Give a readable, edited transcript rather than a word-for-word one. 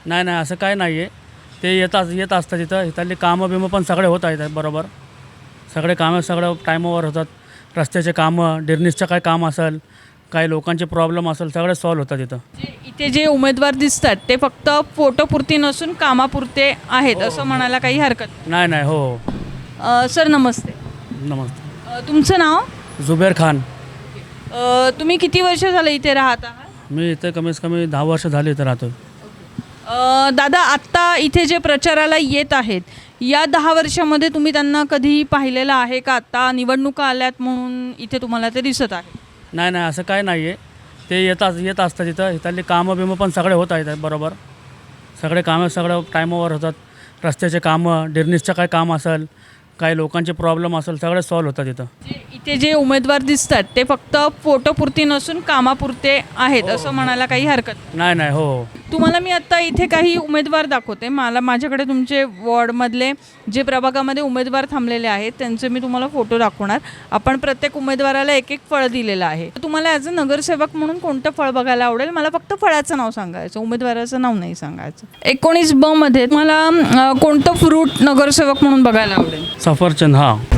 नाही नाही असं काय नाही आहे. ते येत असतात इथं. इथली कामं बिमं पण सगळे होत आहेत बरोबर. सगळे कामं सगळं टायमावर होतात. रस्त्याचे कामं, डिरनिसचं काय काम असेल, काही लोकांचे प्रॉब्लेम असेल, सगळे सॉल्व्ह होतात इथं. इथे जे उमेदवार दिसतात ते फक्त फोटोपुरती नसून कामापुरते आहेत असं म्हणायला काही हरकत नाही नाही हो हो. नाही. सर नमस्ते. नमस्ते. तुमचं नाव? जुबेर खान. तुम्ही किती वर्ष झालं इथे राहत आहात? मी इथे कमीत कमी 10 वर्ष झाली इथे राहतो. दादा आत्ता इथे जे प्रचाराला येत आहेत या 10 वर्षामध्ये तुम्ही त्यांना कधी पाहिलेलं आहे का? आत्ता निवडणुका आल्यात म्हणून इथे तुम्हाला ते दिसत आहे? नाही नाही असं काय नाही आहे. ते येत असतात इथं. इथली कामं बिमं पण सगळे होत आहेत बरोबर. सगळे कामं सगळं टायमावर होतात. रस्त्याचे कामं, डिरनिसचं काय काम असेल, काही लोकांचे प्रॉब्लेम असेल, सगळे सॉल्व्ह होतात इथं. इथे जे उमेदवार दिसतात ते फक्त फोटोपुरती नसून कामापुरते आहेत असं म्हणायला काही हरकत नाही नाही हो हो. तुम्हाला मी आत्ता इथे काही उमेदवार दाखवते. माझ्याकडे तुमचे वॉर्डमधले जे प्रभागामध्ये उमेदवार थांबलेले आहेत त्यांचे मी तुम्हाला फोटो दाखवणार. आपण प्रत्येक उमेदवाराला एक एक फळ दिलेलं आहे. तुम्हाला ॲज अ नगरसेवक म्हणून कोणतं फळ बघायला आवडेल? मला फक्त फळाचं नाव सांगायचं, उमेदवाराचं नाव नाही सांगायचं. 19 ब मध्ये मला कोणतं फ्रूट नगरसेवक म्हणून बघायला आवडेल? सफरचंद. हां.